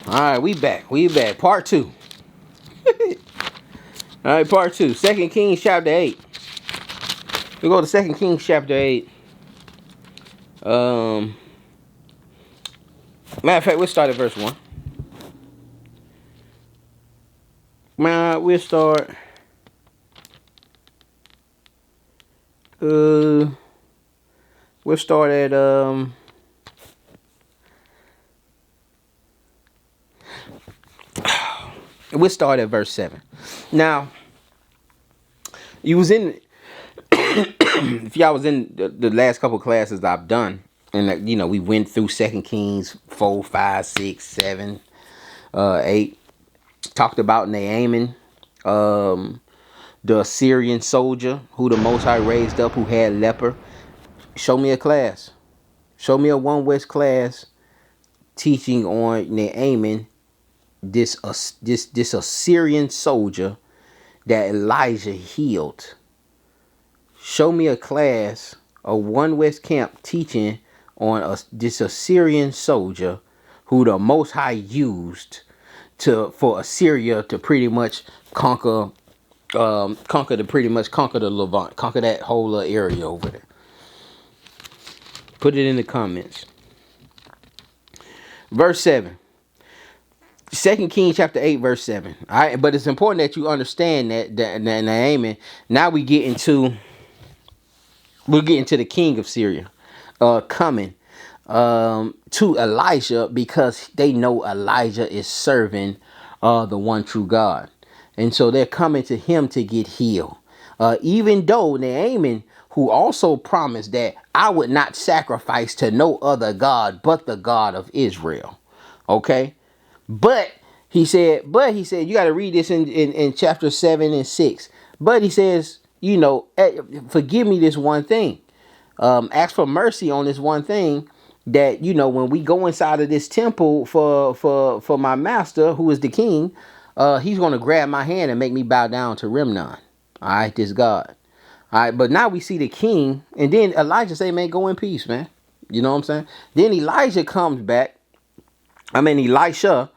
All right, we back. We back. Part 2. All right, part 2. 2 Kings chapter 8. We go to 2 Kings chapter 8. Matter of fact, we'll start at verse 1. Man, we'll start. We'll start at we'll start at verse 7. Now, you was in if y'all was in the last couple classes I've done, and we went through 2 Kings 4, 5, 6, 7, 8. Talked about Naaman, the Assyrian soldier who the Most High raised up, who had leper. Show me a class. Show me a One West class teaching on Naaman, this Assyrian soldier that Elijah healed. Show me a class, a One West camp teaching on this Assyrian soldier who the Most High used for Assyria to pretty much conquer the Levant, conquer that whole area over there. Put it in the comments. Verse 7. 2 Kings chapter 8, verse 7. All right, but it's important that you understand that Naaman. Now we'll get into the king of Syria coming to Elijah, because they know Elijah is serving the one true God. And so they're coming to him to get healed. Even though Naaman, who also promised that I would not sacrifice to no other God but the God of Israel. Okay. But he said, you got to read this in chapter 7 and 6. But he says, forgive me this one thing. Ask for mercy on this one thing, that, when we go inside of this temple for my master, who is the king, he's going to grab my hand and make me bow down to Rimnon. All right, this God. All right, but now we see the king, and then Elijah say, man, go in peace, man. You know what I'm saying? Then Elijah comes back. Elisha,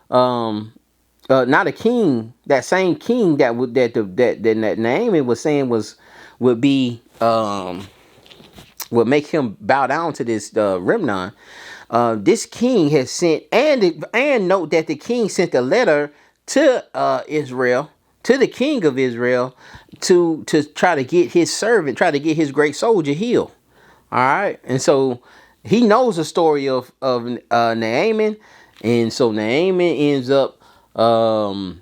not a king, that same king that Naaman was saying would make him bow down to this Rimnon. This king has sent, and note that the king sent a letter to Israel, to the king of Israel, to try to get his servant, try to get his great soldier healed. All right, and so he knows the story of Naaman, and so Naaman ends up telling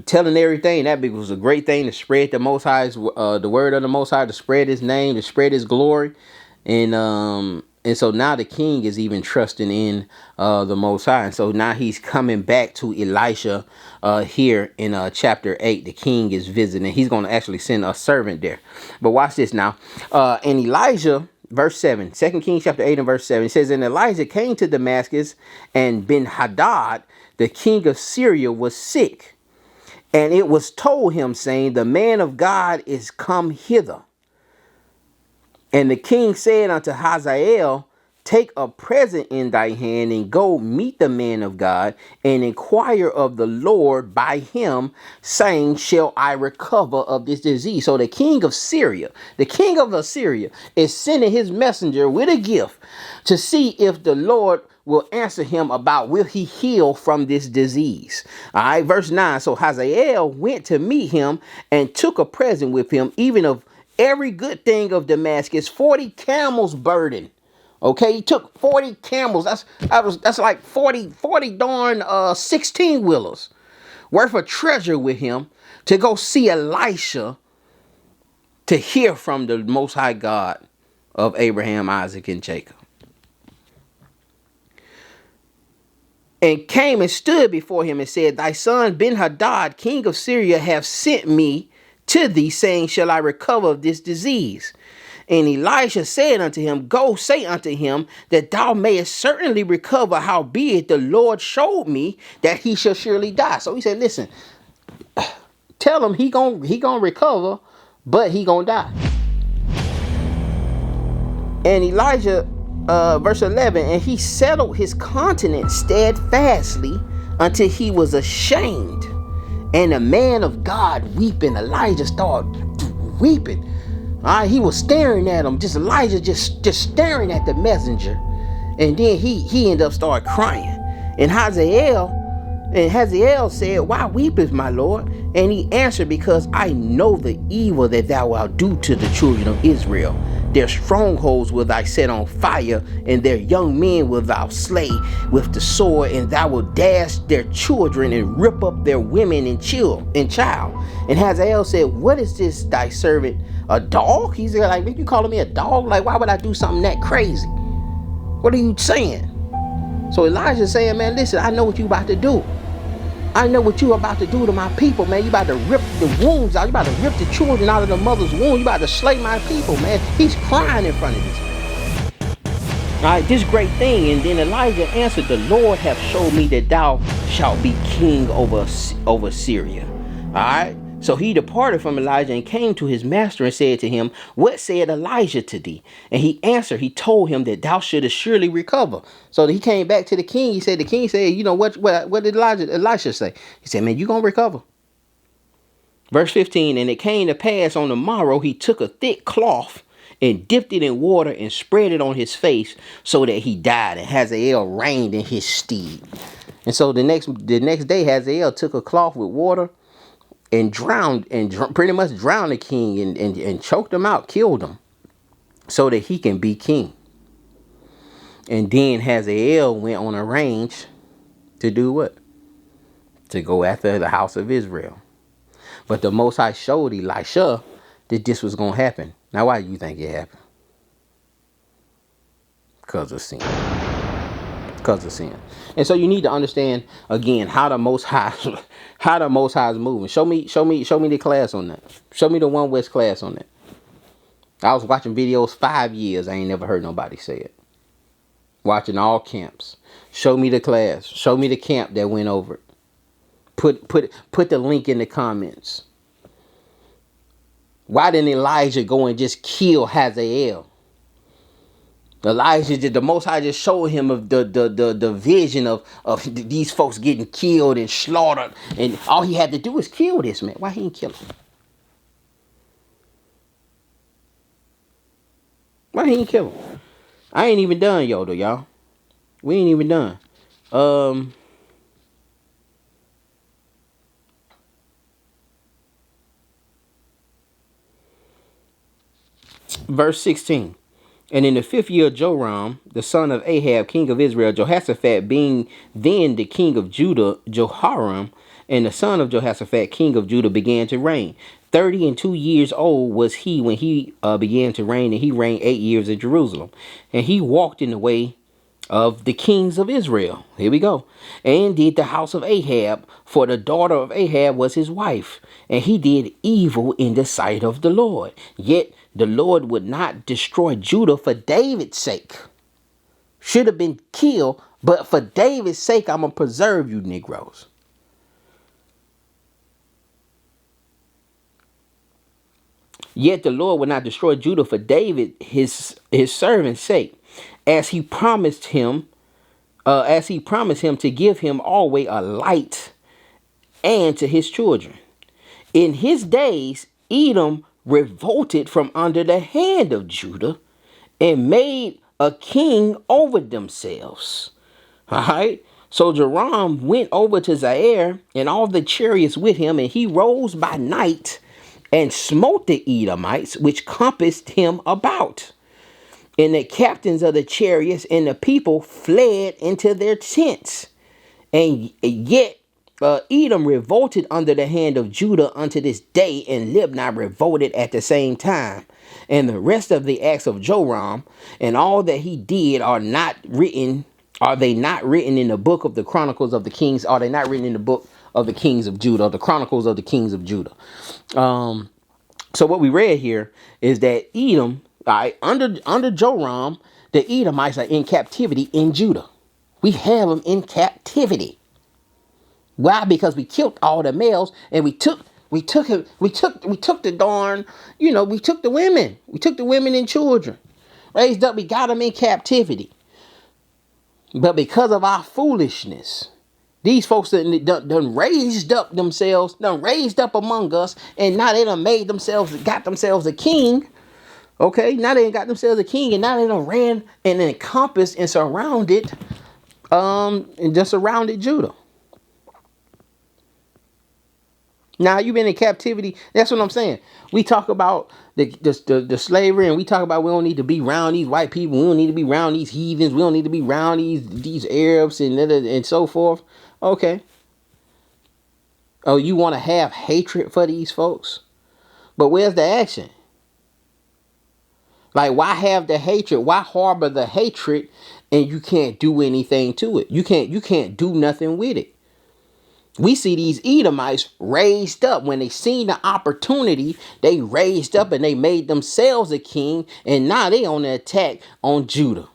everything. That was a great thing to spread the Most High's the word of the Most High, to spread His name, to spread His glory, and so now the king is even trusting in the Most High, and so now he's coming back to Elisha here in chapter 8. The king is visiting. He's going to actually send a servant there. But watch this now. And Elijah. Verse 7, 2 Kings chapter 8 and verse 7, it says, and Elijah came to Damascus, and Ben-Hadad, the king of Syria, was sick. And it was told him, saying, the man of God is come hither. And the king said unto Hazael, take a present in thy hand, and go meet the man of God, and inquire of the Lord by him, saying, shall I recover of this disease? So the king of Syria, the king of Assyria, is sending his messenger with a gift to see if the Lord will answer him about, will he heal from this disease? All right, verse 9. So Hazael went to meet him, and took a present with him, even of every good thing of Damascus, 40 camels burden. Okay, he took 40 camels. That's like 40 darn 16-wheelers worth of treasure with him to go see Elisha, to hear from the Most High God of Abraham, Isaac, and Jacob. And came and stood before him and said, thy son Ben-Hadad, king of Syria, have sent me to thee, saying, shall I recover of this disease? And Elisha said unto him, go say unto him that thou mayest certainly recover, howbeit the Lord showed me that he shall surely die. So he said, listen, tell him he gonna recover, but he gonna die. And Elijah verse 11, and he settled his countenance steadfastly until he was ashamed. And the man of God weeping, Elijah started weeping. All right, he was staring at him, just Elijah just staring at the messenger. And then he ended up start crying. And Hazael said, why weepeth my Lord? And he answered, because I know the evil that thou wilt do to the children of Israel. Their strongholds will thou set on fire, and their young men will thou slay with the sword, and thou wilt dash their children and rip up their women and child. And Hazael said, what is this thy servant, a dog? He's like, you calling me a dog? Like, why would I do something that crazy? What are you saying? So Elijah's saying, man, listen, I know what you about to do. I know what you about to do to my people, man. You about to rip the wombs out. You about to rip the children out of the mother's womb. You about to slay my people, man. He's crying in front of this man. All right, this great thing. And then Elijah answered, the Lord hath showed me that thou shalt be king over Syria. All right. So he departed from Elijah and came to his master and said to him, what said Elijah to thee? And he answered, he told him that thou shouldest surely recover. So he came back to the king. The king said, you know, what did Elisha say? He said, man, you going to recover. Verse 15, and it came to pass on the morrow, he took a thick cloth and dipped it in water and spread it on his face so that he died. And Hazael reigned in his stead. And so the next day, Hazael took a cloth with water and pretty much drowned the king and choked him out, killed him, so that he can be king. And then Hazael went on a range to do what? To go after the house of Israel. But the Most High showed Elisha that this was going to happen. Now, why do you think it happened? Because of sin. Because of sin. And so you need to understand again how the Most High is moving. Show me the class on that. Show me the One West class on that. I was watching videos 5 years. I ain't never heard nobody say it. Watching all camps. Show me the class. Show me the camp that went over it. Put the link in the comments. Why didn't Elijah go and just kill Hazael? Elijah, the Most High just showed him of the vision of these folks getting killed and slaughtered. And all he had to do was kill this man. Why he didn't kill him? Why he didn't kill him? I ain't even done, Yoda, y'all. We ain't even done. Verse 16. And in the 5th year of Joram, the son of Ahab, king of Israel, Jehoshaphat being then the king of Judah, Joram, and the son of Jehoshaphat, king of Judah, began to reign. 32 years old was he when he began to reign, and he reigned 8 years in Jerusalem. And he walked in the way of the kings of Israel. Here we go. And did the house of Ahab, for the daughter of Ahab was his wife. And he did evil in the sight of the Lord. Yet the Lord would not destroy Judah for David's sake. Should have been killed, but for David's sake, I'm going to preserve you, Negroes. Yet the Lord would not destroy Judah for David, his servant's sake, as he promised him to give him always a light and to his children. In his days, Edom revolted from under the hand of Judah and made a king over themselves. All right. So Joram went over to Zaire and all the chariots with him, and he rose by night and smote the Edomites, which compassed him about. And the captains of the chariots and the people fled into their tents. And yet Edom revolted under the hand of Judah unto this day, and Libnah revolted at the same time. And the rest of the acts of Joram and all that he did are not written. Are they not written in the book of the Chronicles of the Kings? Are they not written in the book of the Kings of Judah, the Chronicles of the Kings of Judah? So what we read here is that Edom, under Joram, the Edomites are in captivity in Judah. We have them in captivity. Why? Because we killed all the males, and we took the darn, we took the women and children. Raised up, we got them in captivity. But because of our foolishness, these folks done raised up themselves, done raised up among us, and now they done made themselves, got themselves a king. Okay, now they got themselves a king, and now they done ran and encompassed and surrounded, and just surrounded Judah. Now you've been in captivity. That's what I'm saying. We talk about the slavery, and we talk about we don't need to be around these white people. We don't need to be around these heathens. We don't need to be around these Arabs and so forth. Okay. Oh, you want to have hatred for these folks? But where's the action? Like, why have the hatred? Why harbor the hatred and you can't do anything to it? You can't do nothing with it. We see these Edomites raised up. When they seen the opportunity, they raised up and they made themselves a king. And now they on the attack on Judah.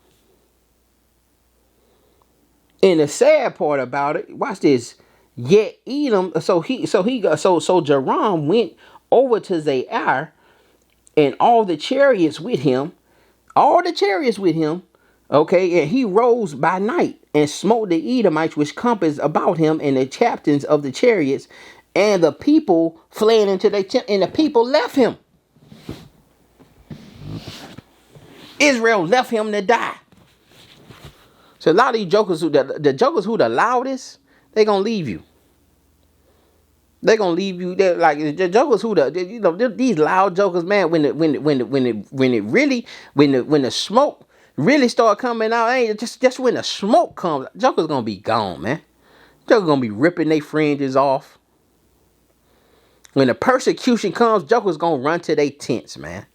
And the sad part about it, watch this. Yet Edom, so Joram went over to Zair and all the chariots with him. Okay, and he rose by night and smote the Edomites which compassed about him and the captains of the chariots, and the people fled into their tent, and the people left him. Israel left him to die. So a lot of these jokers, the jokers who the loudest, they gonna leave you. They gonna leave you. They're like the jokers who these loud jokers, man. When the smoke really start coming out, ain't just when the smoke comes, jokers gonna be gone, man. Jokers gonna be ripping their fringes off. When the persecution comes, jokers gonna run to their tents, man.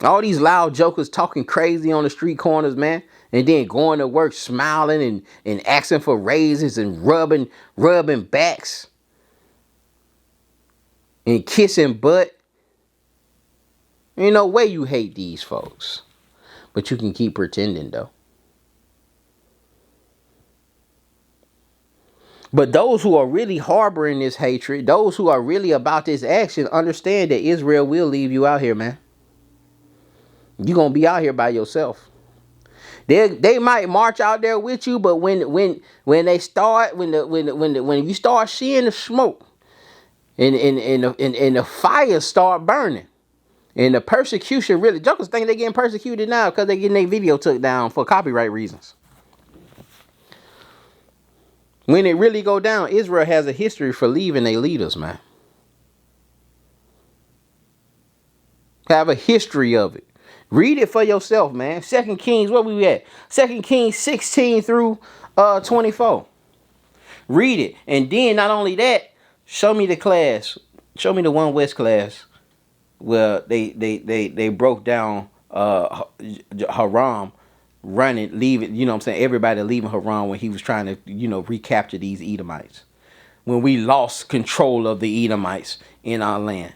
All these loud jokers talking crazy on the street corners, man, and then going to work smiling and asking for raises and rubbing backs and kissing butt. Ain't no way you hate these folks. But you can keep pretending, though. But those who are really harboring this hatred, those who are really about this action, understand that Israel will leave you out here, man. You're going to be out here by yourself. They might march out there with you, but when you start seeing the smoke and the fire start burning, and the persecution really, jokers think they're getting persecuted now because they're getting their video took down for copyright reasons. When it really go down, Israel has a history for leaving their leaders, man. Have a history of it. Read it for yourself, man. 2 Kings, what we at? 2 Kings 16 through 24. Read it. And then not only that, show me the class. Show me the One West class where they broke down Joram leaving, you know what I'm saying? Everybody leaving Joram when he was trying to, recapture these Edomites. When we lost control of the Edomites in our land.